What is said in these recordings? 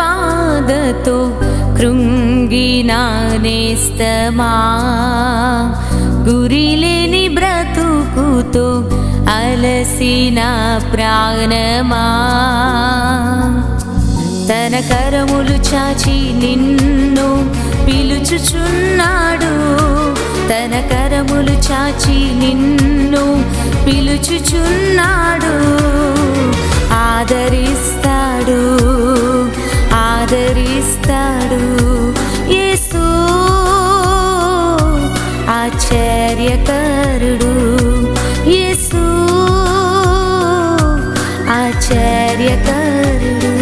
బాధతో కృంగిన నేస్తమా, గురిలేని బ్రతుకుతో అలసిన ప్రాణమా, తన కరములు చాచి నిన్ను పిలుచుచున్నాడు, తన కరములు చాచి నిన్ను పిలుచుచున్నాడు. ఆదరిస్తాడు, ఆదరిస్తాడు యేసు ఆశ్చర్యకరుడు, యేసు ఆశ్చర్యకరుడు,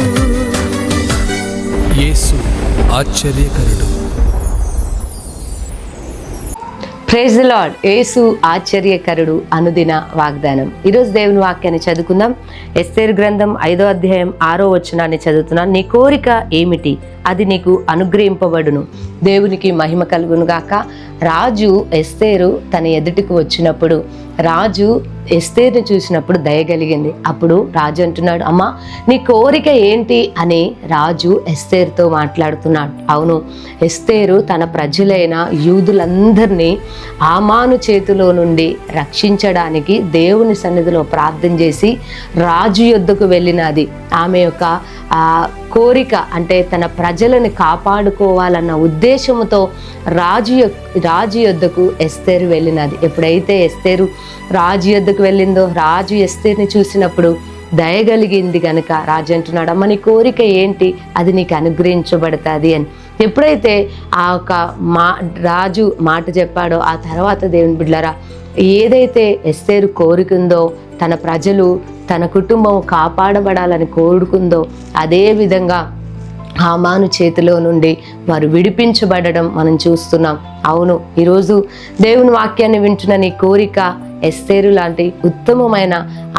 యేసు ఆశ్చర్యకరుడు. Praise the lord. యేసు ఆశ్చర్యకరుడు అనుదిన వాగ్దానం. ఈరోజు దేవుని వాక్యాన్ని చదువుకుందాం. ఎస్తేరు గ్రంథం 5వ అధ్యాయం 6వ వచనాన్ని చదువుతున్నాను. నీ కోరిక ఏమిటి, అది నీకు అనుగ్రహింపబడును. దేవునికి మహిమ కలుగును గాక. రాజు ఎస్తేరు తన ఎదుటికి వచ్చినప్పుడు, రాజు ఎస్తేరుని చూసినప్పుడు దయ కలిగింది. అప్పుడు రాజు అంటున్నాడు, అమ్మా నీ కోరిక ఏంటి అని రాజు ఎస్తేరుతో మాట్లాడుతున్నాడు. అవును, ఎస్తేరు తన ప్రజలైన యూదులందరినీ హామాను చేతిలో నుండి రక్షించడానికి దేవుని సన్నిధిలో ప్రార్థన చేసి రాజు యొద్దకు వెళ్ళినది. ఆమె యొక్క కోరిక అంటే తన ప్రజలను కాపాడుకోవాలన్న ఉద్దేశంతో రాజు యొద్దకు ఎస్తేరు వెళ్ళినది. ఎప్పుడైతే ఎస్తేరు రాజు యొద్దకు వెళ్ళిందో, రాజు ఎస్తేరుని చూసినప్పుడు దయగలిగింది గనుక రాజు అంటున్నాడు, అమ్మ నీ కోరిక ఏంటి, అది నీకు అనుగ్రహించబడుతుంది అని. ఎప్పుడైతే ఆ ఒక రాజు మాట చెప్పాడో, ఆ తర్వాత దేవుని బిడ్డలారా, ఏదైతే ఎస్తేరు కోరుకుందో, తన ప్రజలు తన కుటుంబం కాపాడబడాలని కోరుకుందో, అదే విధంగా హామాను చేతిలో నుండి వారు విడిపించబడడం మనం చూస్తున్నాం. అవును, ఈరోజు దేవుని వాక్యాన్ని వింటున్న నీ కోరిక ఎస్తేరు లాంటి ఉత్తమమైన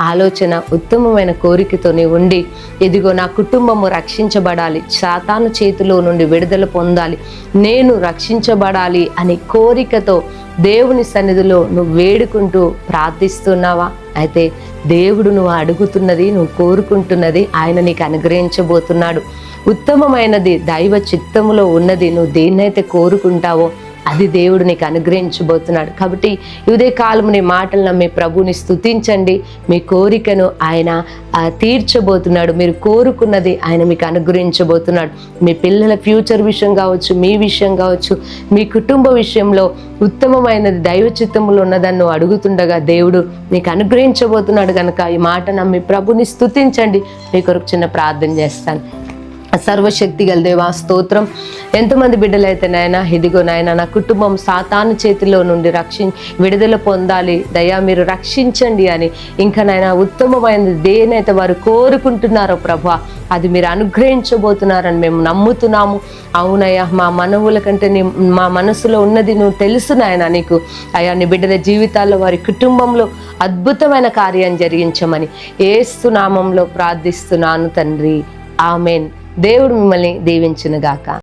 ఆలోచన, ఉత్తమమైన కోరికతో ఉండి, ఇదిగో నా కుటుంబము రక్షించబడాలి, సాతాను చేతిలో నుండి విడుదల పొందాలి, నేను రక్షించబడాలి అని కోరికతో దేవుని సన్నిధిలో నువ్వు వేడుకుంటూ ప్రార్థిస్తున్నావా? అయితే దేవుడు నువ్వు అడుగుతున్నది, నువ్వు కోరుకుంటున్నది ఆయన నీకు అనుగ్రహించబోతున్నాడు. ఉత్తమమైనది దైవ చిత్తములో ఉన్నది నువ్వు దేన్నైతే కోరుకుంటావో అది దేవుడు నీకు అనుగ్రహించబోతున్నాడు. కాబట్టి ఇదే కాలము నీ మాటలు నమ్మి ప్రభుని స్తుతించండి. మీ కోరికను ఆయన తీర్చబోతున్నాడు. మీరు కోరుకున్నది ఆయన మీకు అనుగ్రహించబోతున్నాడు. మీ పిల్లల ఫ్యూచర్ విషయం కావచ్చు, మీ విషయం కావచ్చు, మీ కుటుంబ విషయంలో ఉత్తమమైనది దైవ చిత్తములో ఉన్నదాన్ని నువ్వు అడుగుతుండగా దేవుడు నీకు అనుగ్రహించబోతున్నాడు. కనుక ఈ మాట నమ్మి ప్రభుని స్తుతించండి. మీ కొరకు చిన్న ప్రార్థన చేస్తాను. సర్వశక్తి గల దేవా స్తోత్రం. ఎంతమంది బిడ్డలైతే నాయన, ఇదిగో నాయన నా కుటుంబం సాతాను చేతిలో నుండి విడుదల పొందాలి, దయా మీరు రక్షించండి అని, ఇంకా నాయన ఉత్తమమైనది దేనైతే వారు కోరుకుంటున్నారో ప్రభా అది మీరు అనుగ్రహించబోతున్నారని మేము నమ్ముతున్నాము. అవునయ్యా, మా మనవుల కంటే మా మనసులో ఉన్నది నువ్వు తెలుసు నాయన నీకు. అయ్యా నీ బిడ్డల జీవితాల్లో వారి కుటుంబంలో అద్భుతమైన కార్యం జరిగించమని యేసు నామంలో ప్రార్థిస్తున్నాను తండ్రి, ఆమెన్. దేవుడు మిమ్మల్ని దీవించును గాక.